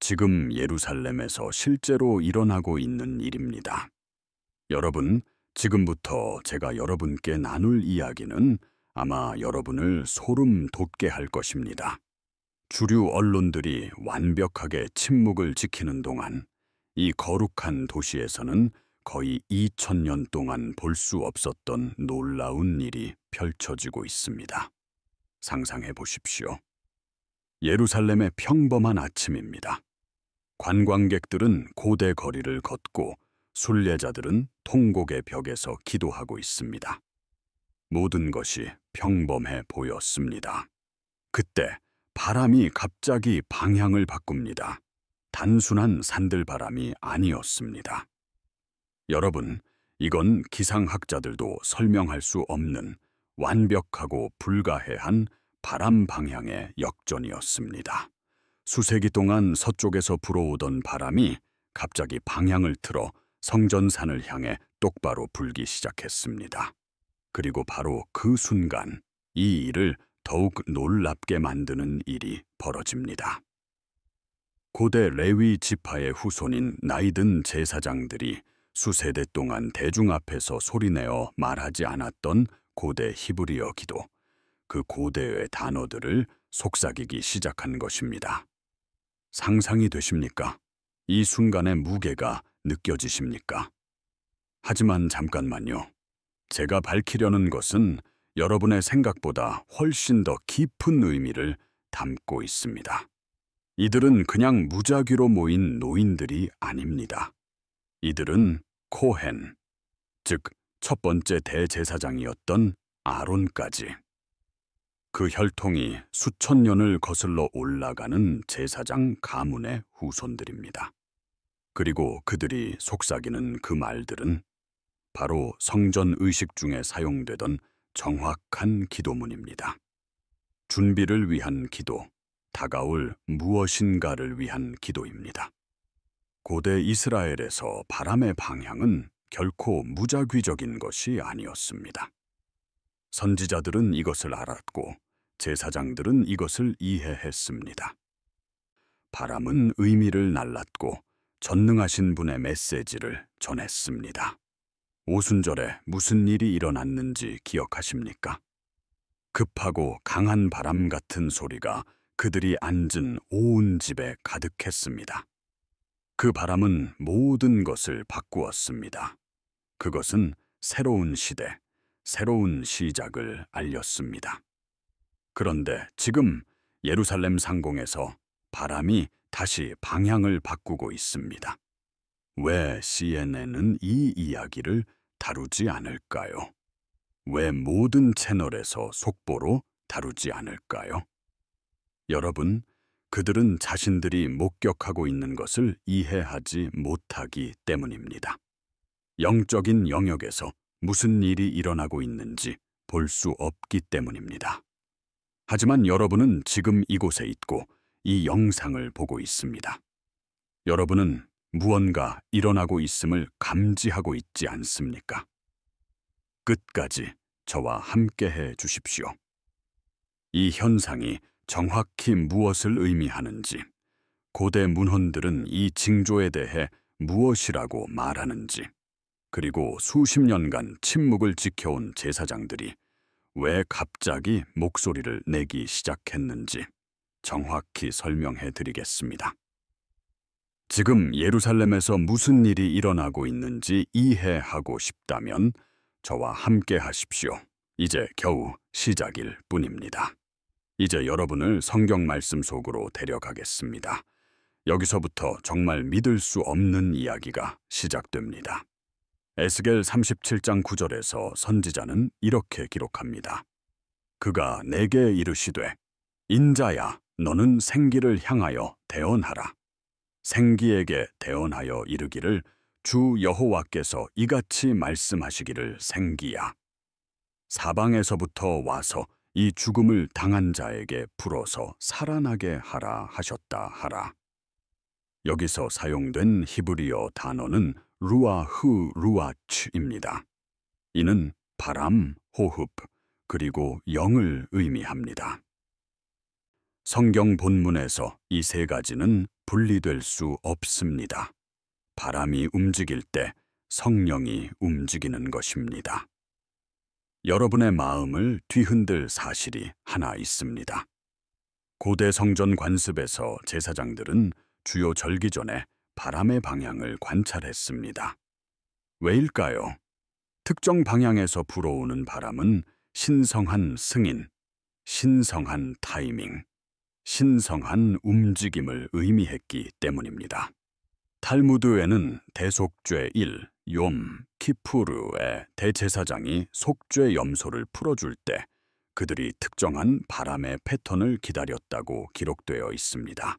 지금 예루살렘에서 실제로 일어나고 있는 일입니다. 여러분, 지금부터 제가 여러분께 나눌 이야기는 아마 여러분을 소름 돋게 할 것입니다. 주류 언론들이 완벽하게 침묵을 지키는 동안 이 거룩한 도시에서는 거의 2000년 동안 볼 수 없었던 놀라운 일이 펼쳐지고 있습니다. 상상해 보십시오. 예루살렘의 평범한 아침입니다. 관광객들은 고대 거리를 걷고 순례자들은 통곡의 벽에서 기도하고 있습니다. 모든 것이 평범해 보였습니다. 그때 바람이 갑자기 방향을 바꿉니다. 단순한 산들바람이 아니었습니다. 여러분, 이건 기상학자들도 설명할 수 없는 완벽하고 불가해한 바람 방향의 역전이었습니다. 수세기 동안 서쪽에서 불어오던 바람이 갑자기 방향을 틀어 성전산을 향해 똑바로 불기 시작했습니다. 그리고 바로 그 순간 이 일을 더욱 놀랍게 만드는 일이 벌어집니다. 고대 레위 지파의 후손인 나이든 제사장들이 수세대 동안 대중 앞에서 소리내어 말하지 않았던 고대 히브리어 기도, 그 고대의 단어들을 속삭이기 시작한 것입니다. 상상이 되십니까? 이 순간의 무게가 느껴지십니까? 하지만 잠깐만요. 제가 밝히려는 것은 여러분의 생각보다 훨씬 더 깊은 의미를 담고 있습니다. 이들은 그냥 무작위로 모인 노인들이 아닙니다. 이들은 코헨, 즉 첫 번째 대제사장이었던 아론까지. 그 혈통이 수천 년을 거슬러 올라가는 제사장 가문의 후손들입니다. 그리고 그들이 속삭이는 그 말들은 바로 성전 의식 중에 사용되던 정확한 기도문입니다. 준비를 위한 기도, 다가올 무엇인가를 위한 기도입니다. 고대 이스라엘에서 바람의 방향은 결코 무작위적인 것이 아니었습니다. 선지자들은 이것을 알았고 제사장들은 이것을 이해했습니다. 바람은 의미를 날랐고 전능하신 분의 메시지를 전했습니다. 오순절에 무슨 일이 일어났는지 기억하십니까? 급하고 강한 바람 같은 소리가 그들이 앉은 온 집에 가득했습니다. 그 바람은 모든 것을 바꾸었습니다. 그것은 새로운 시대, 새로운 시작을 알렸습니다. 그런데 지금 예루살렘 상공에서 바람이 다시 방향을 바꾸고 있습니다. 왜 CNN은 이 이야기를 다루지 않을까요? 왜 모든 채널에서 속보로 다루지 않을까요? 여러분, 그들은 자신들이 목격하고 있는 것을 이해하지 못하기 때문입니다. 영적인 영역에서 무슨 일이 일어나고 있는지 볼 수 없기 때문입니다. 하지만 여러분은 지금 이곳에 있고 이 영상을 보고 있습니다. 여러분은 무언가 일어나고 있음을 감지하고 있지 않습니까? 끝까지 저와 함께해 주십시오. 이 현상이 정확히 무엇을 의미하는지, 고대 문헌들은 이 징조에 대해 무엇이라고 말하는지, 그리고 수십 년간 침묵을 지켜온 제사장들이 왜 갑자기 목소리를 내기 시작했는지 정확히 설명해 드리겠습니다. 지금 예루살렘에서 무슨 일이 일어나고 있는지 이해하고 싶다면 저와 함께 하십시오. 이제 겨우 시작일 뿐입니다. 이제 여러분을 성경 말씀 속으로 데려가겠습니다. 여기서부터 정말 믿을 수 없는 이야기가 시작됩니다. 에스겔 37장 9절에서 선지자는 이렇게 기록합니다. 그가 내게 이르시되 인자야 너는 생기를 향하여 대언하라. 생기에게 대언하여 이르기를 주 여호와께서 이같이 말씀하시기를 생기야. 사방에서부터 와서 이 죽음을 당한 자에게 불어서 살아나게 하라 하셨다 하라. 여기서 사용된 히브리어 단어는 루아흐 루아츠입니다. 이는 바람, 호흡, 그리고 영을 의미합니다. 성경 본문에서 이 세 가지는 분리될 수 없습니다. 바람이 움직일 때 성령이 움직이는 것입니다. 여러분의 마음을 뒤흔들 사실이 하나 있습니다. 고대 성전 관습에서 제사장들은 주요 절기 전에 바람의 방향을 관찰했습니다. 왜일까요? 특정 방향에서 불어오는 바람은 신성한 승인, 신성한 타이밍, 신성한 움직임을 의미했기 때문입니다. 탈무드에는 대속죄 1, 욤, 키푸르의 대제사장이 속죄 염소를 풀어줄 때 그들이 특정한 바람의 패턴을 기다렸다고 기록되어 있습니다.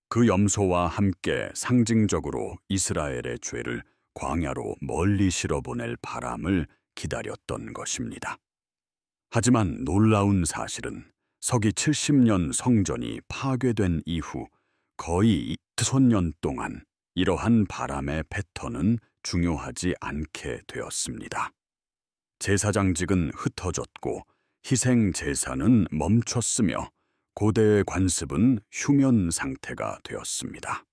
그 염소와 함께 상징적으로 이스라엘의 죄를 광야로 멀리 실어보낼 바람을 기다렸던 것입니다. 하지만 놀라운 사실은 서기 70년 성전이 파괴된 이후 거의 2,000년 동안 이러한 바람의 패턴은 중요하지 않게 되었습니다. 제사장직은 흩어졌고 희생 제사는 멈췄으며 고대의 관습은 휴면 상태가 되었습니다.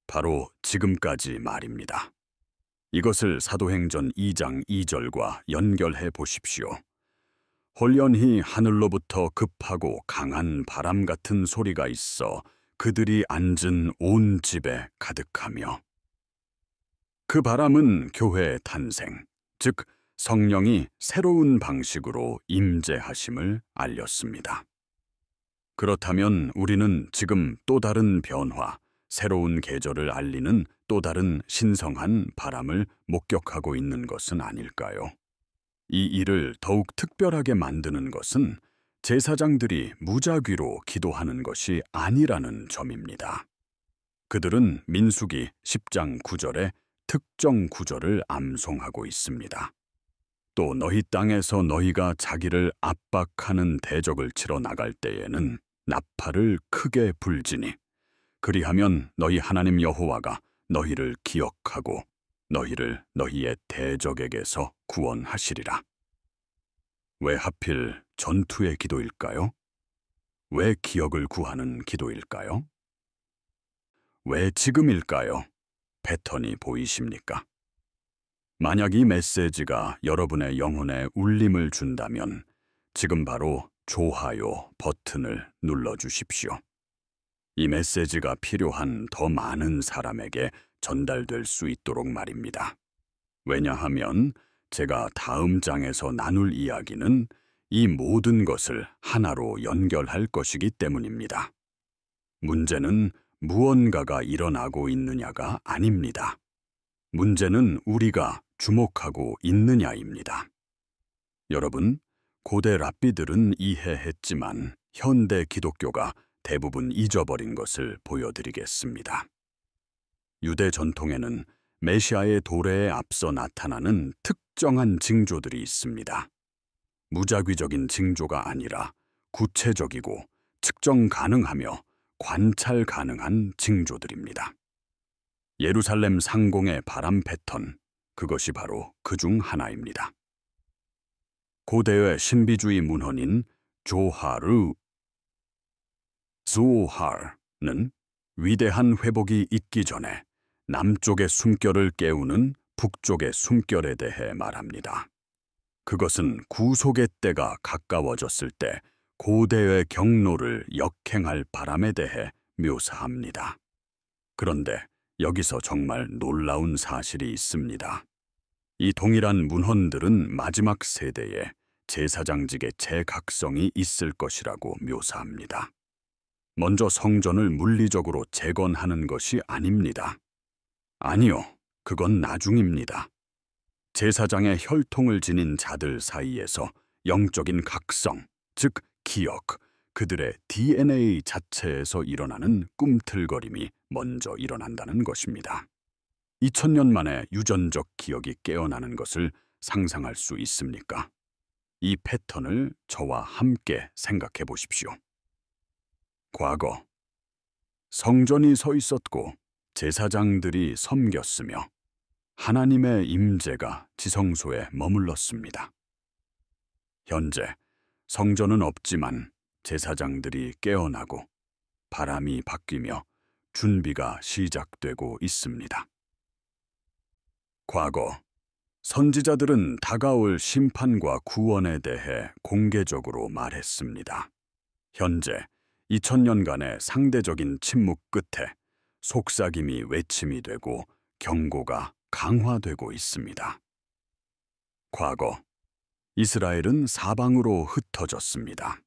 바로 지금까지 말입니다. 이것을 사도행전 2장 2절과 연결해 보십시오. 홀연히 하늘로부터 급하고 강한 바람 같은 소리가 있어 그들이 앉은 온 집에 가득하며, 그 바람은 교회의 탄생, 즉 성령이 새로운 방식으로 임재하심을 알렸습니다. 그렇다면 우리는 지금 또 다른 변화, 새로운 계절을 알리는 또 다른 신성한 바람을 목격하고 있는 것은 아닐까요? 이 일을 더욱 특별하게 만드는 것은 제사장들이 무작위로 기도하는 것이 아니라는 점입니다. 그들은 민수기 10장 9절에 특정 구절을 암송하고 있습니다. 또 너희 땅에서 너희가 자기를 압박하는 대적을 치러 나갈 때에는 나팔을 크게 불지니 그리하면 너희 하나님 여호와가 너희를 기억하고 너희를 너희의 대적에게서 구원하시리라. 왜 하필 전투의 기도일까요? 왜 기억을 구하는 기도일까요? 왜 지금일까요? 패턴이 보이십니까? 만약 이 메시지가 여러분의 영혼에 울림을 준다면 지금 바로 좋아요 버튼을 눌러주십시오. 이 메시지가 필요한 더 많은 사람에게 전달될 수 있도록 말입니다. 왜냐하면 제가 다음 장에서 나눌 이야기는 이 모든 것을 하나로 연결할 것이기 때문입니다. 문제는 무언가가 일어나고 있느냐가 아닙니다. 문제는 우리가 주목하고 있느냐입니다. 여러분, 고대 랍비들은 이해했지만 현대 기독교가 대부분 잊어버린 것을 보여드리겠습니다. 유대 전통에는 메시아의 도래에 앞서 나타나는 특정한 징조들이 있습니다. 무작위적인 징조가 아니라 구체적이고 측정 가능하며 관찰 가능한 징조들입니다. 예루살렘 상공의 바람 패턴, 그것이 바로 그 중 하나입니다. 고대의 신비주의 문헌인 조하르는 위대한 회복이 있기 전에 남쪽의 숨결을 깨우는 북쪽의 숨결에 대해 말합니다. 그것은 구속의 때가 가까워졌을 때 고대의 경로를 역행할 바람에 대해 묘사합니다. 그런데 여기서 정말 놀라운 사실이 있습니다. 이 동일한 문헌들은 마지막 세대에 제사장직의 재각성이 있을 것이라고 묘사합니다. 먼저 성전을 물리적으로 재건하는 것이 아닙니다. 아니요, 그건 나중입니다. 제사장의 혈통을 지닌 자들 사이에서 영적인 각성, 즉 기억, 그들의 DNA 자체에서 일어나는 꿈틀거림이 먼저 일어난다는 것입니다. 2000년 만에 유전적 기억이 깨어나는 것을 상상할 수 있습니까? 이 패턴을 저와 함께 생각해 보십시오. 과거, 성전이 서 있었고 제사장들이 섬겼으며 하나님의 임재가 지성소에 머물렀습니다. 현재 성전은 없지만 제사장들이 깨어나고 바람이 바뀌며 준비가 시작되고 있습니다. 과거, 선지자들은 다가올 심판과 구원에 대해 공개적으로 말했습니다. 현재, 2000년간의 상대적인 침묵 끝에 속삭임이 외침이 되고 경고가 강화되고 있습니다. 과거, 이스라엘은 사방으로 흩어졌습니다.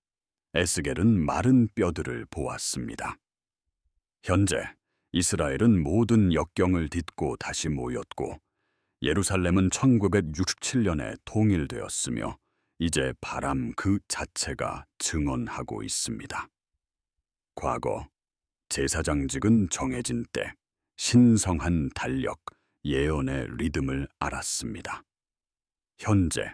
에스겔은 마른 뼈들을 보았습니다. 현재, 이스라엘은 모든 역경을 딛고 다시 모였고 예루살렘은 1967년에 통일되었으며 이제 바람 그 자체가 증언하고 있습니다. 과거, 제사장직은 정해진 때 신성한 달력, 예언의 리듬을 알았습니다. 현재,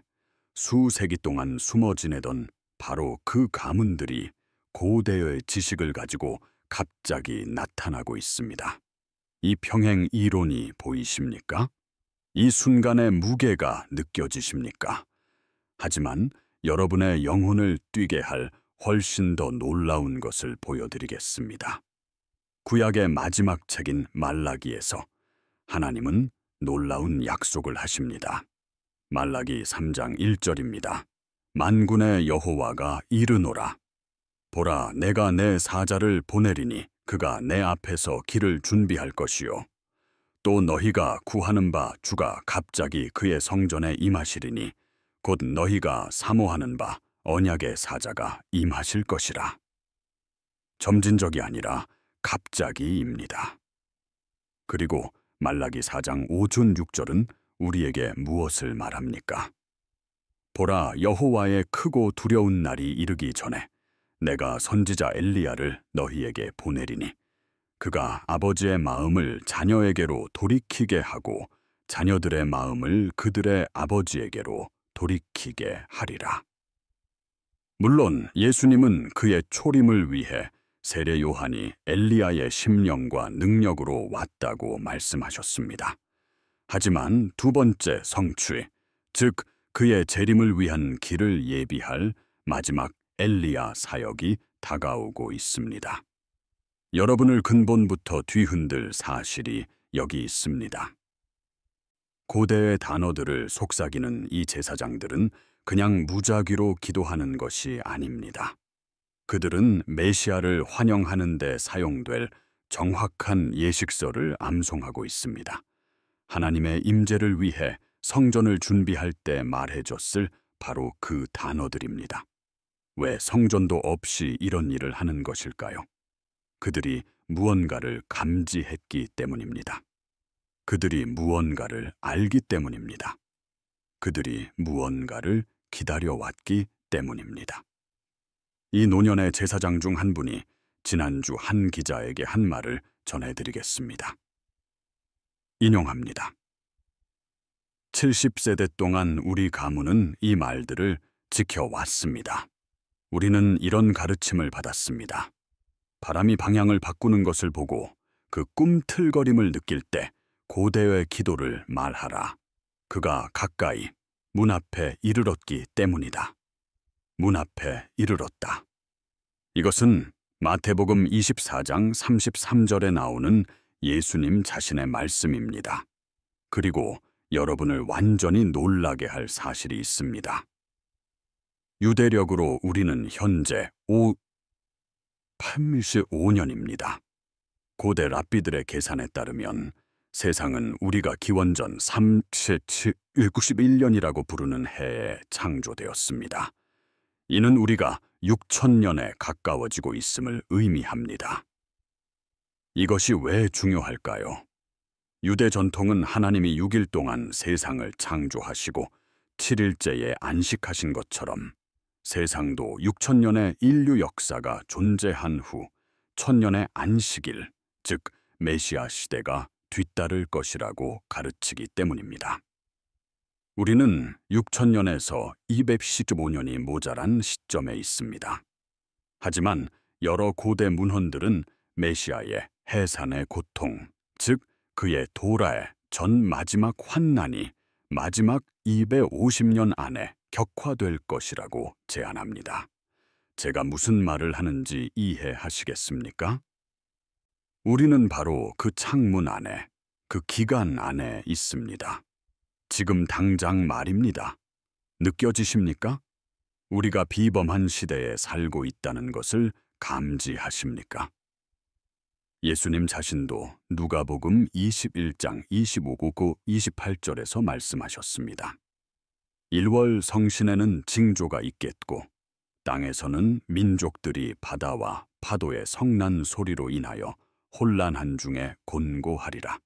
수세기 동안 숨어 지내던 바로 그 가문들이 고대의 지식을 가지고 갑자기 나타나고 있습니다. 이 평행 이론이 보이십니까? 이 순간의 무게가 느껴지십니까? 하지만 여러분의 영혼을 뛰게 할 훨씬 더 놀라운 것을 보여드리겠습니다. 구약의 마지막 책인 말라기에서 하나님은 놀라운 약속을 하십니다. 말라기 3장 1절입니다. 만군의 여호와가 이르노라. 보라, 내가 내 사자를 보내리니 그가 내 앞에서 길을 준비할 것이요. 또 너희가 구하는 바 주가 갑자기 그의 성전에 임하시리니 곧 너희가 사모하는 바 언약의 사자가 임하실 것이라. 점진적이 아니라 갑자기입니다. 그리고 말라기 4장 5절 6절은 우리에게 무엇을 말합니까? 보라, 여호와의 크고 두려운 날이 이르기 전에 내가 선지자 엘리야를 너희에게 보내리니 그가 아버지의 마음을 자녀에게로 돌이키게 하고 자녀들의 마음을 그들의 아버지에게로 돌이키게 하리라. 물론 예수님은 그의 초림을 위해 세례 요한이 엘리야의 심령과 능력으로 왔다고 말씀하셨습니다. 하지만 두 번째 성취, 즉 그의 재림을 위한 길을 예비할 마지막 엘리야 사역이 다가오고 있습니다. 여러분을 근본부터 뒤흔들 사실이 여기 있습니다. 고대의 단어들을 속삭이는 이 제사장들은 그냥 무작위로 기도하는 것이 아닙니다. 그들은 메시아를 환영하는 데 사용될 정확한 예식서를 암송하고 있습니다. 하나님의 임재를 위해 성전을 준비할 때 말해줬을 바로 그 단어들입니다. 왜 성전도 없이 이런 일을 하는 것일까요? 그들이 무언가를 감지했기 때문입니다. 그들이 무언가를 알기 때문입니다. 그들이 무언가를 기다려왔기 때문입니다. 이 노년의 제사장 중 한 분이 지난주 한 기자에게 한 말을 전해드리겠습니다. 인용합니다. 70세대 동안 우리 가문은 이 말들을 지켜왔습니다. 우리는 이런 가르침을 받았습니다. 바람이 방향을 바꾸는 것을 보고 그 꿈틀거림을 느낄 때 고대의 기도를 말하라. 그가 가까이 문 앞에 이르렀기 때문이다. 문 앞에 이르렀다. 이것은 마태복음 24장 33절에 나오는 예수님 자신의 말씀입니다. 그리고 여러분을 완전히 놀라게 할 사실이 있습니다. 유대력으로 우리는 현재 85년입니다. 고대 랍비들의 계산에 따르면 세상은 우리가 기원전 391년이라고 부르는 해에 창조되었습니다. 이는 우리가 6000년에 가까워지고 있음을 의미합니다. 이것이 왜 중요할까요? 유대 전통은 하나님이 6일 동안 세상을 창조하시고 7일째에 안식하신 것처럼 세상도 6000년의 인류 역사가 존재한 후 1000년의 안식일, 즉 메시아 시대가 뒤따를 것이라고 가르치기 때문입니다. 우리는 6000년에서 215년이 모자란 시점에 있습니다. 하지만 여러 고대 문헌들은 메시아의 해산의 고통, 즉 그의 도라의 전 마지막 환난이 마지막 250년 안에 격화될 것이라고 제안합니다. 제가 무슨 말을 하는지 이해하시겠습니까? 우리는 바로 그 창문 안에, 그 기간 안에 있습니다. 지금 당장 말입니다. 느껴지십니까? 우리가 비범한 시대에 살고 있다는 것을 감지하십니까? 예수님 자신도 누가복음 21장 25구 28절에서 말씀하셨습니다. 일월 성신에는 징조가 있겠고 땅에서는 민족들이 바다와 파도의 성난 소리로 인하여 혼란한 중에 곤고하리라.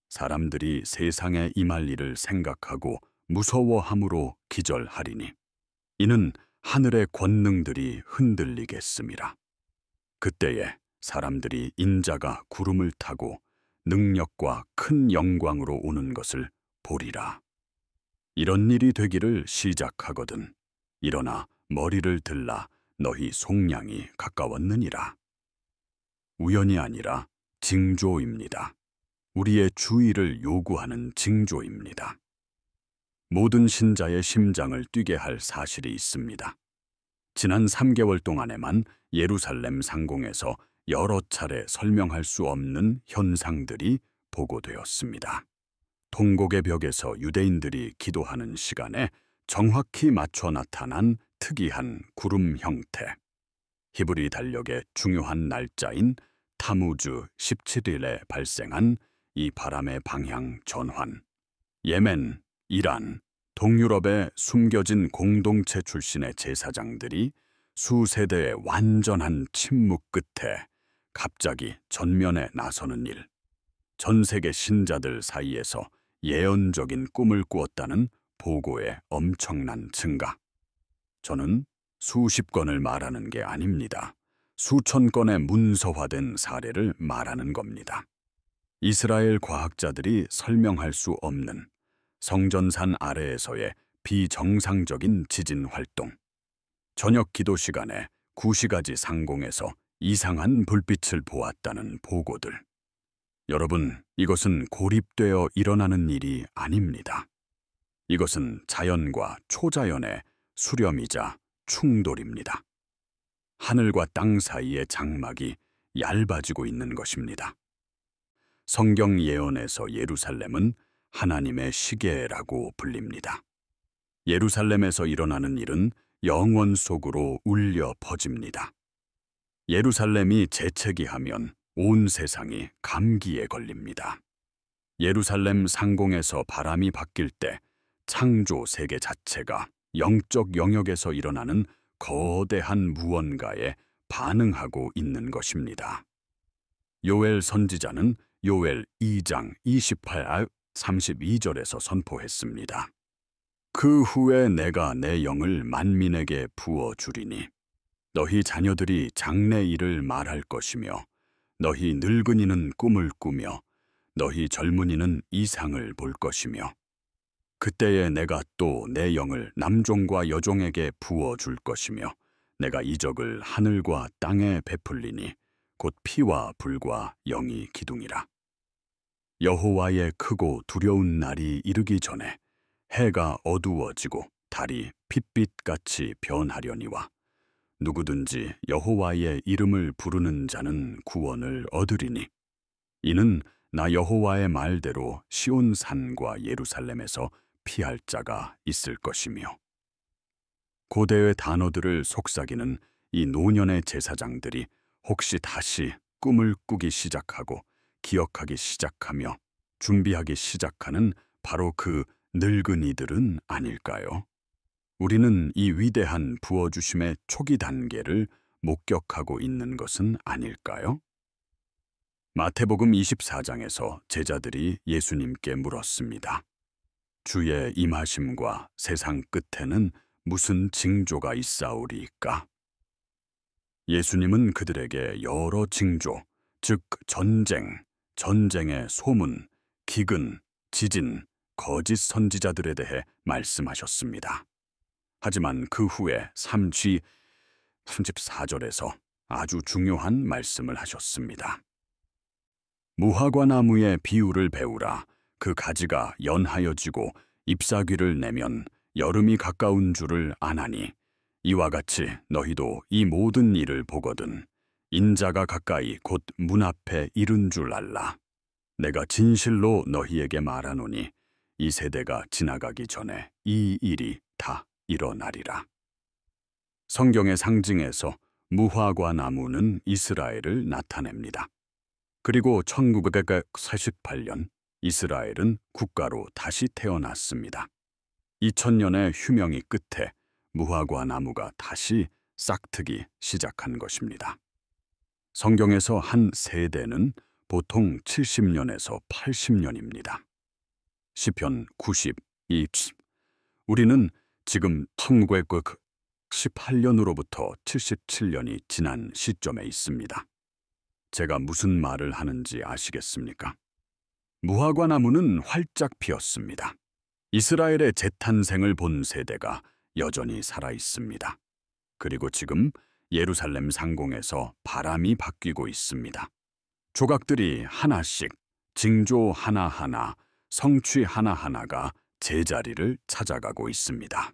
사람들이 세상에 임할 일을 생각하고 무서워함으로 기절하리니 이는 하늘의 권능들이 흔들리겠음이라. 그때에 사람들이 인자가 구름을 타고 능력과 큰 영광으로 오는 것을 보리라. 이런 일이 되기를 시작하거든 일어나 머리를 들라 너희 속량이 가까웠느니라. 우연이 아니라 징조입니다. 우리의 주의를 요구하는 징조입니다. 모든 신자의 심장을 뛰게 할 사실이 있습니다. 지난 3개월 동안에만 예루살렘 상공에서 여러 차례 설명할 수 없는 현상들이 보고되었습니다. 통곡의 벽에서 유대인들이 기도하는 시간에 정확히 맞춰 나타난 특이한 구름 형태, 히브리 달력의 중요한 날짜인 타무즈 17일에 발생한 이 바람의 방향 전환, 예멘, 이란, 동유럽의 숨겨진 공동체 출신의 제사장들이 수세대의 완전한 침묵 끝에 갑자기 전면에 나서는 일, 전 세계 신자들 사이에서 예언적인 꿈을 꾸었다는 보고의 엄청난 증가. 저는 수십 건을 말하는 게 아닙니다. 수천 건의 문서화된 사례를 말하는 겁니다. 이스라엘 과학자들이 설명할 수 없는 성전산 아래에서의 비정상적인 지진 활동, 저녁 기도 시간에 구시가지 상공에서 이상한 불빛을 보았다는 보고들. 여러분, 이것은 고립되어 일어나는 일이 아닙니다. 이것은 자연과 초자연의 수렴이자 충돌입니다. 하늘과 땅 사이의 장막이 얇아지고 있는 것입니다. 성경 예언에서 예루살렘은 하나님의 시계라고 불립니다. 예루살렘에서 일어나는 일은 영원 속으로 울려 퍼집니다. 예루살렘이 재채기하면 온 세상이 감기에 걸립니다. 예루살렘 상공에서 바람이 바뀔 때 창조 세계 자체가 영적 영역에서 일어나는 거대한 무언가에 반응하고 있는 것입니다. 요엘 선지자는 요엘 2장 28-32절에서 선포했습니다. 그 후에 내가 내 영을 만민에게 부어주리니 너희 자녀들이 장래 일을 말할 것이며 너희 늙은이는 꿈을 꾸며 너희 젊은이는 이상을 볼 것이며 그때에 내가 또 내 영을 남종과 여종에게 부어줄 것이며 내가 이적을 하늘과 땅에 베풀리니 곧 피와 불과 영이 기둥이라. 여호와의 크고 두려운 날이 이르기 전에 해가 어두워지고 달이 핏빛같이 변하려니와 누구든지 여호와의 이름을 부르는 자는 구원을 얻으리니 이는 나 여호와의 말대로 시온 산과 예루살렘에서 피할 자가 있을 것이며. 고대의 단어들을 속삭이는 이 노년의 제사장들이 혹시 다시 꿈을 꾸기 시작하고 기억하기 시작하며 준비하기 시작하는 바로 그 늙은이들은 아닐까요? 우리는 이 위대한 부어주심의 초기 단계를 목격하고 있는 것은 아닐까요? 마태복음 24장에서 제자들이 예수님께 물었습니다. 주의 임하심과 세상 끝에는 무슨 징조가 있사오리이까? 예수님은 그들에게 여러 징조, 즉 전쟁, 전쟁의 소문, 기근, 지진, 거짓 선지자들에 대해 말씀하셨습니다. 하지만 그 후에 34절에서 아주 중요한 말씀을 하셨습니다. 무화과 나무의 비유를 배우라. 그 가지가 연하여지고 잎사귀를 내면 여름이 가까운 줄을 아나니 이와 같이 너희도 이 모든 일을 보거든 인자가 가까이 곧 문 앞에 이른 줄 알라. 내가 진실로 너희에게 말하노니 이 세대가 지나가기 전에 이 일이 다 일어나리라. 성경의 상징에서 무화과 나무는 이스라엘을 나타냅니다. 그리고 1948년 이스라엘은 국가로 다시 태어났습니다. 2000년의 휴명이 끝에 무화과 나무가 다시 싹트기 시작한 것입니다. 성경에서 한 세대는 보통 70년에서 80년입니다. 시편 92. 우리는 지금 1918년으로부터 77년이 지난 시점에 있습니다. 제가 무슨 말을 하는지 아시겠습니까? 무화과 나무는 활짝 피었습니다. 이스라엘의 재탄생을 본 세대가 여전히 살아 있습니다. 그리고 지금 예루살렘 상공에서 바람이 바뀌고 있습니다. 조각들이 하나씩, 징조 하나하나, 성취 하나하나가 제자리를 찾아가고 있습니다.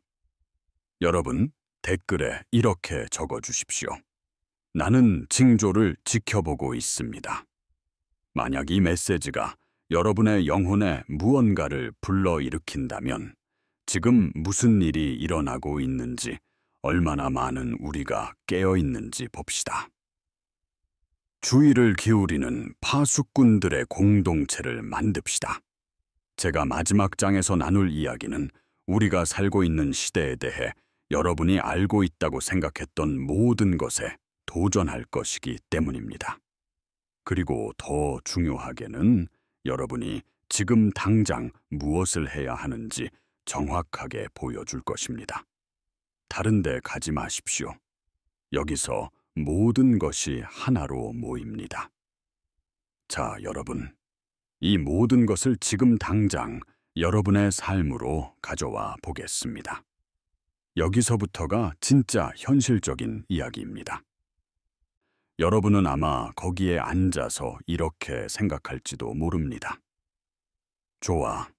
여러분, 댓글에 이렇게 적어주십시오. 나는 징조를 지켜보고 있습니다. 만약 이 메시지가 여러분의 영혼에 무언가를 불러일으킨다면 지금 무슨 일이 일어나고 있는지, 얼마나 많은 우리가 깨어 있는지 봅시다. 주의를 기울이는 파수꾼들의 공동체를 만듭시다. 제가 마지막 장에서 나눌 이야기는 우리가 살고 있는 시대에 대해 여러분이 알고 있다고 생각했던 모든 것에 도전할 것이기 때문입니다. 그리고 더 중요하게는 여러분이 지금 당장 무엇을 해야 하는지 정확하게 보여줄 것입니다. 다른 데 가지 마십시오. 여기서 모든 것이 하나로 모입니다. 자, 여러분. 이 모든 것을 지금 당장 여러분의 삶으로 가져와 보겠습니다. 여기서부터가 진짜 현실적인 이야기입니다. 여러분은 아마 거기에 앉아서 이렇게 생각할지도 모릅니다. 좋아,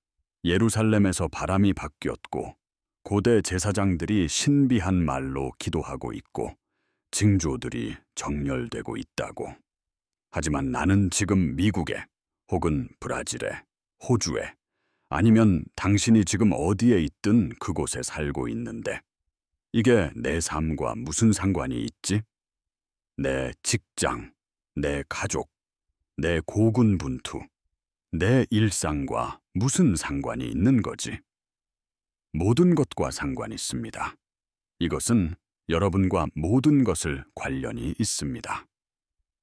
예루살렘에서 바람이 바뀌었고 고대 제사장들이 신비한 말로 기도하고 있고 징조들이 정렬되고 있다고. 하지만 나는 지금 미국에 혹은 브라질에, 호주에, 아니면 당신이 지금 어디에 있든 그곳에 살고 있는데 이게 내 삶과 무슨 상관이 있지? 내 직장, 내 가족, 내 고군분투, 내 일상과 무슨 상관이 있는 거지? 모든 것과 상관이 있습니다. 이것은 여러분과 모든 것을 관련이 있습니다.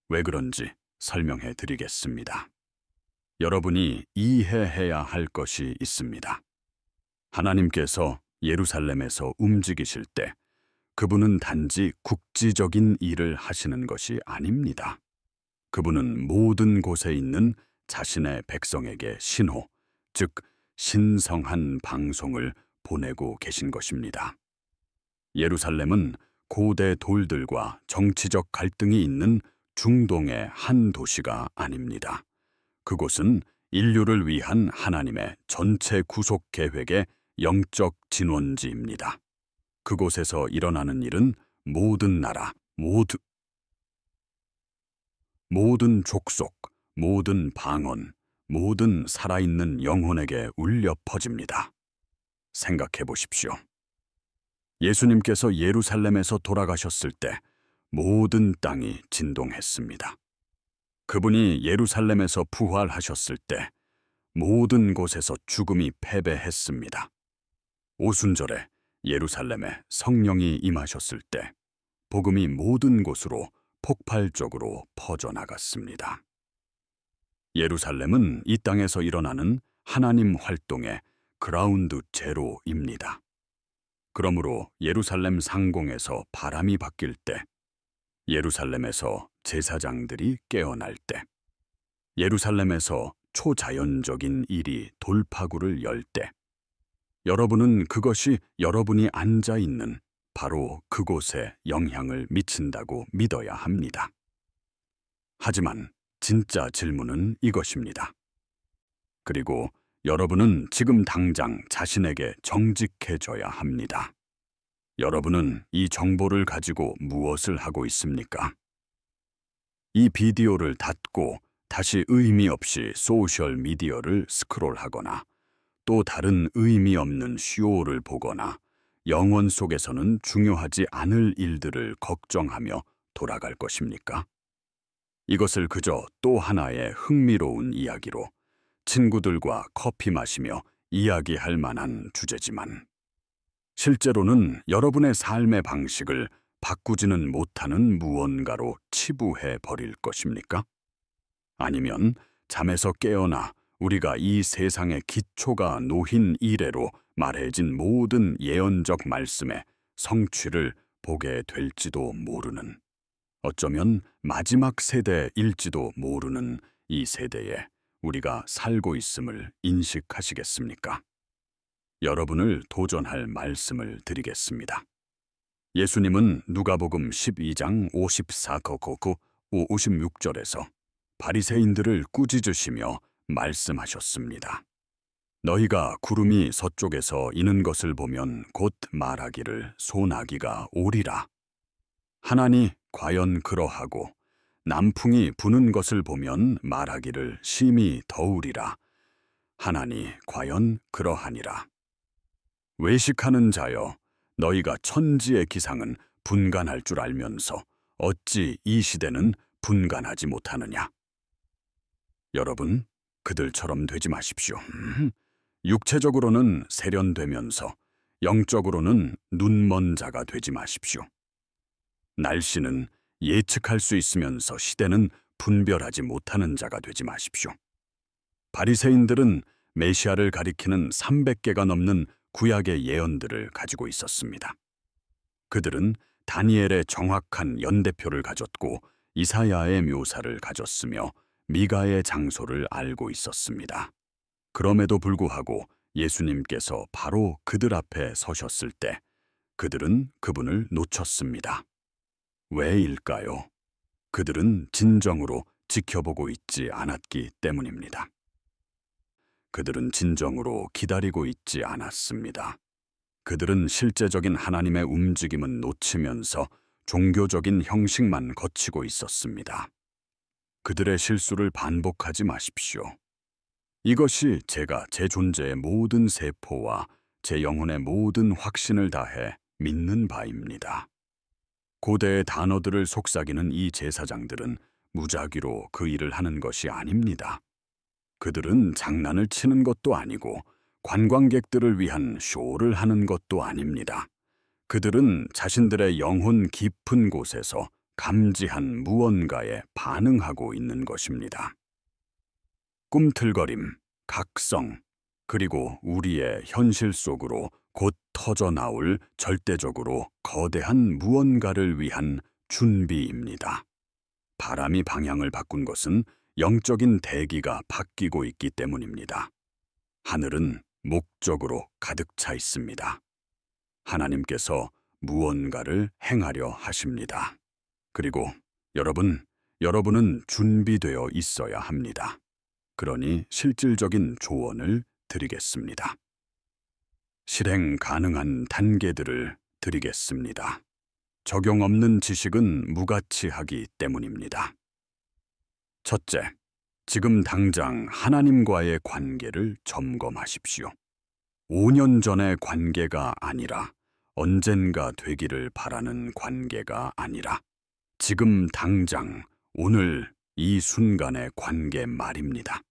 왜 그런지 설명해 드리겠습니다. 여러분이 이해해야 할 것이 있습니다. 하나님께서 예루살렘에서 움직이실 때 그분은 단지 국지적인 일을 하시는 것이 아닙니다. 그분은 모든 곳에 있는 자신의 백성에게 신호, 즉 신성한 방송을 보내고 계신 것입니다. 예루살렘은 고대 돌들과 정치적 갈등이 있는 중동의 한 도시가 아닙니다. 그곳은 인류를 위한 하나님의 전체 구속 계획의 영적 진원지입니다. 그곳에서 일어나는 일은 모든 나라, 모든 족속, 모든 방언, 모든 살아있는 영혼에게 울려 퍼집니다. 생각해 보십시오. 예수님께서 예루살렘에서 돌아가셨을 때 모든 땅이 진동했습니다. 그분이 예루살렘에서 부활하셨을 때 모든 곳에서 죽음이 패배했습니다. 오순절에 예루살렘에 성령이 임하셨을 때 복음이 모든 곳으로 폭발적으로 퍼져나갔습니다. 예루살렘은 이 땅에서 일어나는 하나님 활동의 그라운드 제로입니다. 그러므로 예루살렘 상공에서 바람이 바뀔 때, 예루살렘에서 제사장들이 깨어날 때, 예루살렘에서 초자연적인 일이 돌파구를 열 때, 여러분은 그것이 여러분이 앉아 있는 바로 그곳에 영향을 미친다고 믿어야 합니다. 하지만 진짜 질문은 이것입니다. 그리고 여러분은 지금 당장 자신에게 정직해져야 합니다. 여러분은 이 정보를 가지고 무엇을 하고 있습니까? 이 비디오를 닫고 다시 의미 없이 소셜 미디어를 스크롤하거나 또 다른 의미 없는 쇼를 보거나 영원 속에서는 중요하지 않을 일들을 걱정하며 돌아갈 것입니까? 이것을 그저 또 하나의 흥미로운 이야기로 친구들과 커피 마시며 이야기할 만한 주제지만 실제로는 여러분의 삶의 방식을 바꾸지는 못하는 무언가로 치부해 버릴 것입니까? 아니면 잠에서 깨어나 우리가 이 세상의 기초가 놓인 이래로 말해진 모든 예언적 말씀의 성취를 보게 될지도 모르는, 어쩌면 마지막 세대일지도 모르는 이 세대에 우리가 살고 있음을 인식하시겠습니까? 여러분을 도전할 말씀을 드리겠습니다. 예수님은 누가복음 12장 54거 56절에서 바리새인들을 꾸짖으시며 말씀하셨습니다. 너희가 구름이 서쪽에서 이는 것을 보면 곧 말하기를 소나기가 오리라. 하나니 과연 그러하고 남풍이 부는 것을 보면 말하기를 심히 더우리라. 하나니 과연 그러하니라. 외식하는 자여, 너희가 천지의 기상은 분간할 줄 알면서 어찌 이 시대는 분간하지 못하느냐. 여러분, 그들처럼 되지 마십시오. 육체적으로는 세련되면서 영적으로는 눈먼 자가 되지 마십시오. 날씨는 예측할 수 있으면서 시대는 분별하지 못하는 자가 되지 마십시오. 바리새인들은 메시아를 가리키는 300개가 넘는 구약의 예언들을 가지고 있었습니다. 그들은 다니엘의 정확한 연대표를 가졌고 이사야의 묘사를 가졌으며 미가의 장소를 알고 있었습니다. 그럼에도 불구하고 예수님께서 바로 그들 앞에 서셨을 때 그들은 그분을 놓쳤습니다. 왜일까요? 그들은 진정으로 지켜보고 있지 않았기 때문입니다. 그들은 진정으로 기다리고 있지 않았습니다. 그들은 실제적인 하나님의 움직임은 놓치면서 종교적인 형식만 거치고 있었습니다. 그들의 실수를 반복하지 마십시오. 이것이 제가 제 존재의 모든 세포와 제 영혼의 모든 확신을 다해 믿는 바입니다. 고대의 단어들을 속삭이는 이 제사장들은 무작위로 그 일을 하는 것이 아닙니다. 그들은 장난을 치는 것도 아니고 관광객들을 위한 쇼를 하는 것도 아닙니다. 그들은 자신들의 영혼 깊은 곳에서 감지한 무언가에 반응하고 있는 것입니다. 꿈틀거림, 각성, 그리고 우리의 현실 속으로 곧 터져나올 절대적으로 거대한 무언가를 위한 준비입니다. 바람이 방향을 바꾼 것은 영적인 대기가 바뀌고 있기 때문입니다. 하늘은 목적으로 가득 차 있습니다. 하나님께서 무언가를 행하려 하십니다. 그리고 여러분은 준비되어 있어야 합니다. 그러니 실질적인 조언을 드리겠습니다. 실행 가능한 단계들을 드리겠습니다. 적용 없는 지식은 무가치하기 때문입니다. 첫째, 지금 당장 하나님과의 관계를 점검하십시오. 5년 전의 관계가 아니라 언젠가 되기를 바라는 관계가 아니라 지금 당장 오늘 이 순간의 관계 말입니다.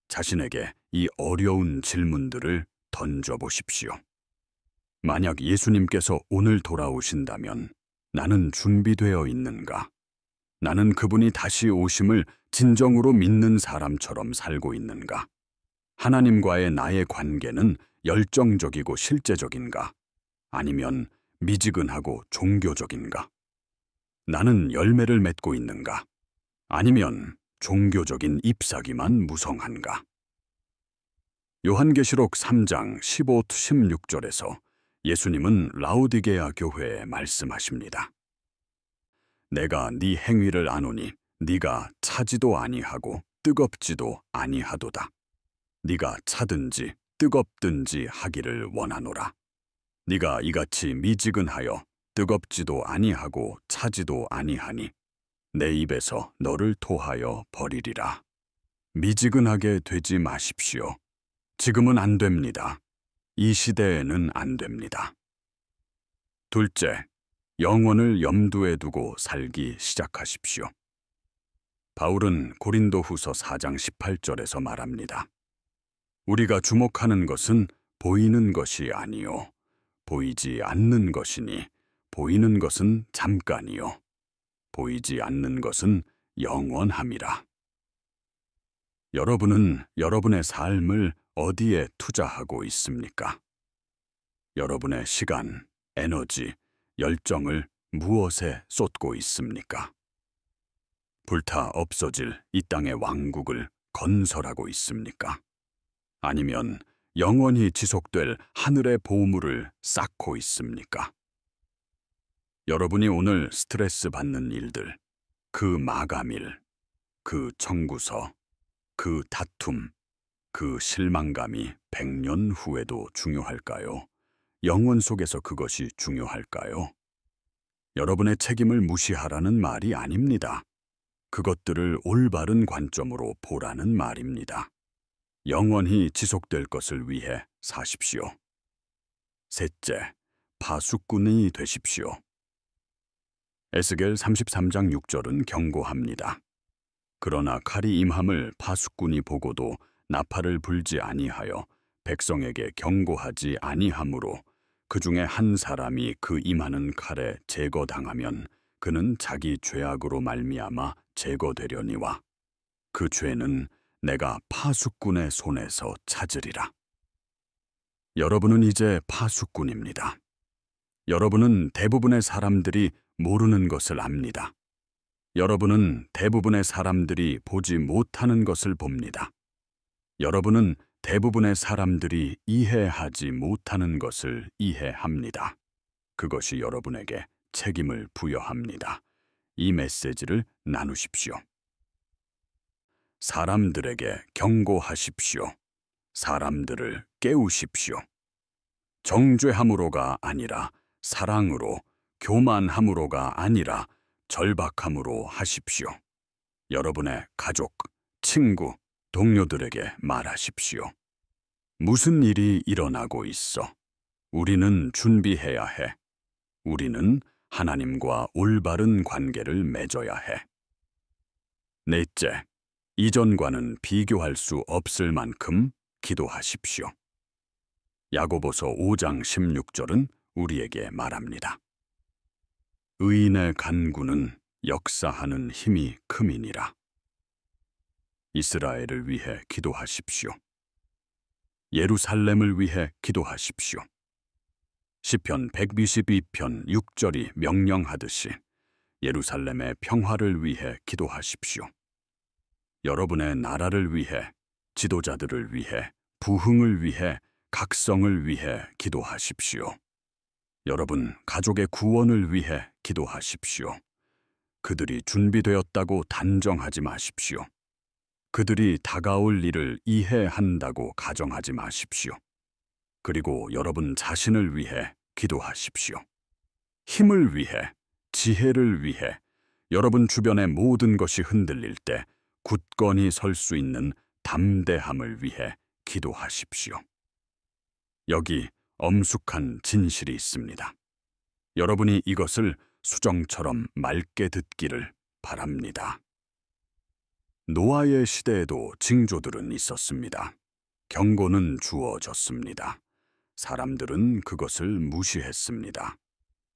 자신에게 이 어려운 질문들을 던져보십시오. 만약 예수님께서 오늘 돌아오신다면 나는 준비되어 있는가? 나는 그분이 다시 오심을 진정으로 믿는 사람처럼 살고 있는가? 하나님과의 나의 관계는 열정적이고 실제적인가? 아니면 미지근하고 종교적인가? 나는 열매를 맺고 있는가? 아니면 종교적인 잎사귀만 무성한가? 요한계시록 3장 15-16절에서 예수님은 라오디게아 교회에 말씀하십니다. 내가 네 행위를 아노니 네가 차지도 아니하고 뜨겁지도 아니하도다. 네가 차든지 뜨겁든지 하기를 원하노라. 네가 이같이 미지근하여 뜨겁지도 아니하고 차지도 아니하니 내 입에서 너를 토하여 버리리라. 미지근하게 되지 마십시오. 지금은 안 됩니다. 이 시대에는 안 됩니다. 둘째, 영혼을 염두에 두고 살기 시작하십시오. 바울은 고린도후서 4장 18절에서 말합니다. 우리가 주목하는 것은 보이는 것이 아니요 보이지 않는 것이니 보이는 것은 잠깐이요 보이지 않는 것은 영원함이라. 여러분은 여러분의 삶을 어디에 투자하고 있습니까? 여러분의 시간, 에너지, 열정을 무엇에 쏟고 있습니까? 불타 없어질 이 땅의 왕국을 건설하고 있습니까? 아니면 영원히 지속될 하늘의 보물을 쌓고 있습니까? 여러분이 오늘 스트레스 받는 일들, 그 마감일, 그 청구서, 그 다툼, 그 실망감이 100년 후에도 중요할까요? 영원 속에서 그것이 중요할까요? 여러분의 책임을 무시하라는 말이 아닙니다. 그것들을 올바른 관점으로 보라는 말입니다. 영원히 지속될 것을 위해 사십시오. 셋째, 파수꾼이 되십시오. 에스겔 33장 6절은 경고합니다. 그러나 칼이 임함을 파수꾼이 보고도 나팔을 불지 아니하여 백성에게 경고하지 아니하므로 그 중에 한 사람이 그 임하는 칼에 제거당하면 그는 자기 죄악으로 말미암아 제거되려니와 그 죄는 내가 파수꾼의 손에서 찾으리라. 여러분은 이제 파수꾼입니다. 여러분은 대부분의 사람들이 모르는 것을 압니다. 여러분은 대부분의 사람들이 보지 못하는 것을 봅니다. 여러분은 대부분의 사람들이 이해하지 못하는 것을 이해합니다. 그것이 여러분에게 책임을 부여합니다. 이 메시지를 나누십시오. 사람들에게 경고하십시오. 사람들을 깨우십시오. 정죄함으로가 아니라 사랑으로, 교만함으로가 아니라 절박함으로 하십시오. 여러분의 가족, 친구, 동료들에게 말하십시오. 무슨 일이 일어나고 있어? 우리는 준비해야 해. 우리는 하나님과 올바른 관계를 맺어야 해. 넷째, 이전과는 비교할 수 없을 만큼 기도하십시오. 야고보서 5장 16절은 우리에게 말합니다. 의인의 간구는 역사하는 힘이 큼이니라. 이스라엘을 위해 기도하십시오. 예루살렘을 위해 기도하십시오. 시편 122편 6절이 명령하듯이 예루살렘의 평화를 위해 기도하십시오. 여러분의 나라를 위해, 지도자들을 위해, 부흥을 위해, 각성을 위해 기도하십시오. 여러분 가족의 구원을 위해 기도하십시오. 그들이 준비되었다고 단정하지 마십시오. 그들이 다가올 일을 이해한다고 가정하지 마십시오. 그리고 여러분 자신을 위해 기도하십시오. 힘을 위해, 지혜를 위해, 여러분 주변의 모든 것이 흔들릴 때 굳건히 설 수 있는 담대함을 위해 기도하십시오. 여기 엄숙한 진실이 있습니다. 여러분이 이것을 수정처럼 맑게 듣기를 바랍니다. 노아의 시대에도 징조들은 있었습니다. 경고는 주어졌습니다. 사람들은 그것을 무시했습니다.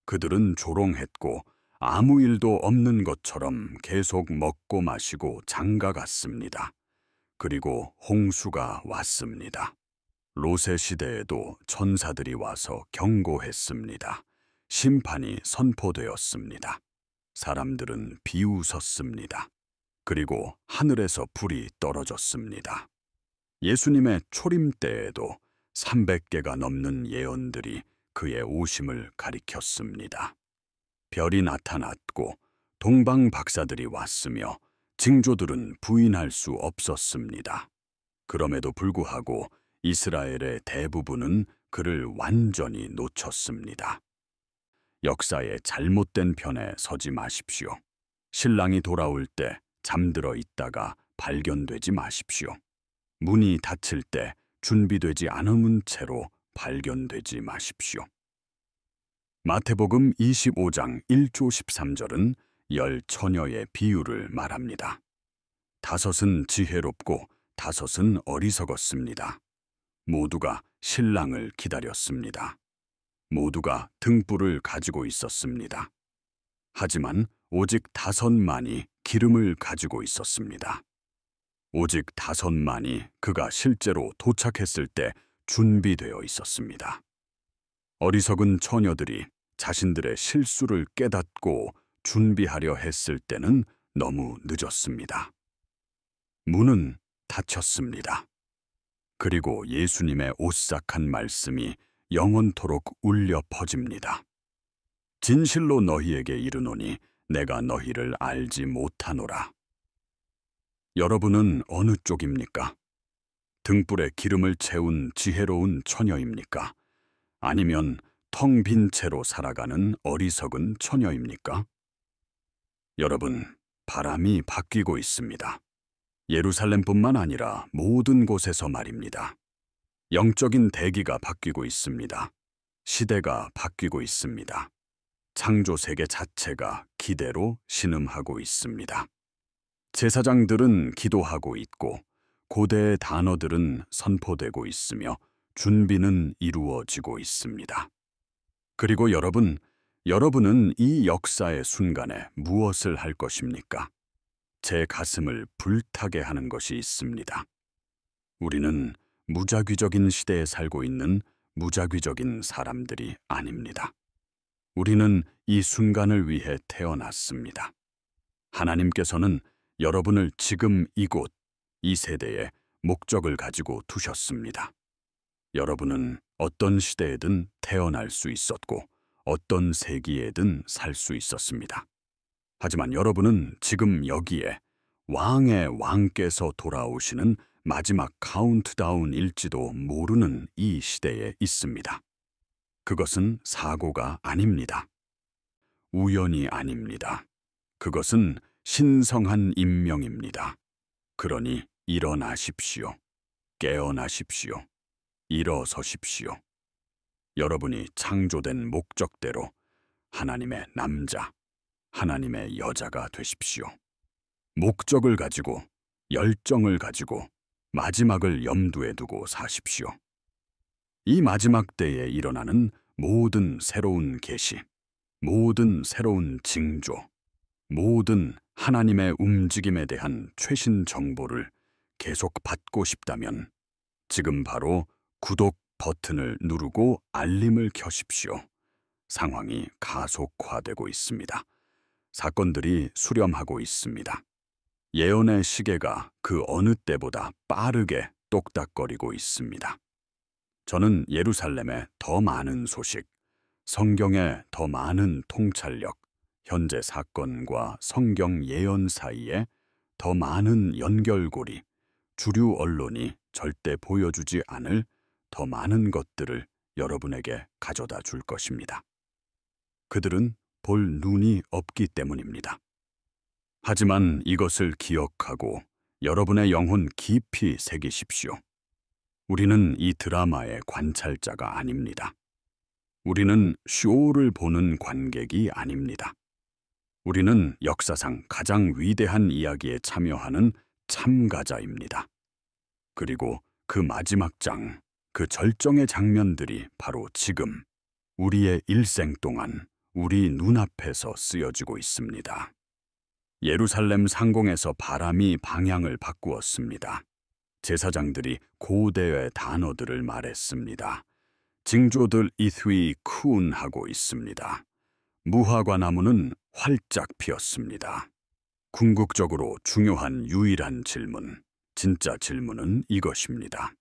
그들은 조롱했고 아무 일도 없는 것처럼 계속 먹고 마시고 장가갔습니다. 그리고 홍수가 왔습니다. 롯의 시대에도 천사들이 와서 경고했습니다. 심판이 선포되었습니다. 사람들은 비웃었습니다. 그리고 하늘에서 불이 떨어졌습니다. 예수님의 초림 때에도 300개가 넘는 예언들이 그의 오심을 가리켰습니다. 별이 나타났고 동방 박사들이 왔으며 징조들은 부인할 수 없었습니다. 그럼에도 불구하고 이스라엘의 대부분은 그를 완전히 놓쳤습니다. 역사의 잘못된 편에 서지 마십시오. 신랑이 돌아올 때 잠들어 있다가 발견되지 마십시오. 문이 닫힐 때 준비되지 않은 채로 발견되지 마십시오. 마태복음 25장 1조 13절은 10처녀의 비유를 말합니다. 5은 지혜롭고 5은 어리석었습니다. 모두가 신랑을 기다렸습니다. 모두가 등불을 가지고 있었습니다. 하지만 오직 5만이 기름을 가지고 있었습니다. 오직 5만이 그가 실제로 도착했을 때 준비되어 있었습니다. 어리석은 처녀들이 자신들의 실수를 깨닫고 준비하려 했을 때는 너무 늦었습니다. 문은 닫혔습니다. 그리고 예수님의 오싹한 말씀이 영원토록 울려 퍼집니다. 진실로 너희에게 이르노니 내가 너희를 알지 못하노라. 여러분은 어느 쪽입니까? 등불에 기름을 채운 지혜로운 처녀입니까? 아니면 텅 빈 채로 살아가는 어리석은 처녀입니까? 여러분, 바람이 바뀌고 있습니다. 예루살렘뿐만 아니라 모든 곳에서 말입니다. 영적인 대기가 바뀌고 있습니다. 시대가 바뀌고 있습니다. 창조 세계 자체가 기대로 신음하고 있습니다. 제사장들은 기도하고 있고 고대의 단어들은 선포되고 있으며 준비는 이루어지고 있습니다. 그리고 여러분은 이 역사의 순간에 무엇을 할 것입니까? 제 가슴을 불타게 하는 것이 있습니다. 우리는 무자귀적인 시대에 살고 있는 무자귀적인 사람들이 아닙니다. 우리는 이 순간을 위해 태어났습니다. 하나님께서는 여러분을 지금 이곳, 이 세대에 목적을 가지고 두셨습니다. 여러분은 어떤 시대에든 태어날 수 있었고 어떤 세기에든 살 수 있었습니다. 하지만 여러분은 지금 여기에 왕의 왕께서 돌아오시는 마지막 카운트다운일지도 모르는 이 시대에 있습니다. 그것은 사고가 아닙니다. 우연이 아닙니다. 그것은 신성한 임명입니다. 그러니 일어나십시오. 깨어나십시오. 일어서십시오. 여러분이 창조된 목적대로 하나님의 남자, 하나님의 여자가 되십시오. 목적을 가지고, 열정을 가지고 마지막을 염두에 두고 사십시오. 이 마지막 때에 일어나는 모든 새로운 계시, 모든 새로운 징조, 모든 하나님의 움직임에 대한 최신 정보를 계속 받고 싶다면 지금 바로 구독 버튼을 누르고 알림을 켜십시오. 상황이 가속화되고 있습니다. 사건들이 수렴하고 있습니다. 예언의 시계가 그 어느 때보다 빠르게 똑딱거리고 있습니다. 저는 예루살렘의 더 많은 소식, 성경의 더 많은 통찰력, 현재 사건과 성경 예언 사이에 더 많은 연결고리, 주류 언론이 절대 보여주지 않을 더 많은 것들을 여러분에게 가져다 줄 것입니다. 그들은 볼 눈이 없기 때문입니다. 하지만 이것을 기억하고 여러분의 영혼 깊이 새기십시오. 우리는 이 드라마의 관찰자가 아닙니다. 우리는 쇼를 보는 관객이 아닙니다. 우리는 역사상 가장 위대한 이야기에 참여하는 참가자입니다. 그리고 그 마지막 장, 그 절정의 장면들이 바로 지금 우리의 일생 동안 우리 눈앞에서 쓰여지고 있습니다. 예루살렘 상공에서 바람이 방향을 바꾸었습니다. 제사장들이 고대의 단어들을 말했습니다. 징조들 이휘 쿤 하고 있습니다. 무화과 나무는 활짝 피었습니다. 궁극적으로 중요한 유일한 질문, 진짜 질문은 이것입니다.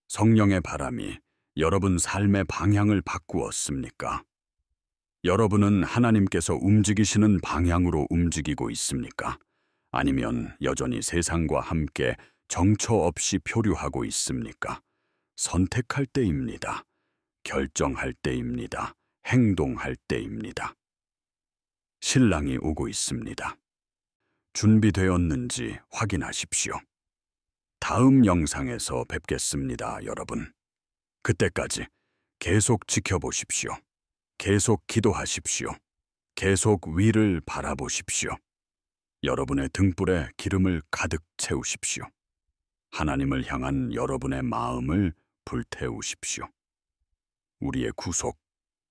성령의 바람이 여러분 삶의 방향을 바꾸었습니까? 여러분은 하나님께서 움직이시는 방향으로 움직이고 있습니까? 아니면 여전히 세상과 함께 정처 없이 표류하고 있습니까? 선택할 때입니다. 결정할 때입니다. 행동할 때입니다. 신랑이 오고 있습니다. 준비되었는지 확인하십시오. 다음 영상에서 뵙겠습니다, 여러분. 그때까지 계속 지켜보십시오. 계속 기도하십시오. 계속 위를 바라보십시오. 여러분의 등불에 기름을 가득 채우십시오. 하나님을 향한 여러분의 마음을 불태우십시오. 우리의 구속,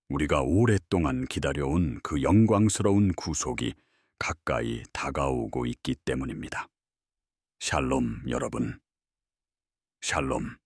우리가 오랫동안 기다려온 그 영광스러운 구속이 가까이 다가오고 있기 때문입니다. 샬롬, 여러분. 샬롬.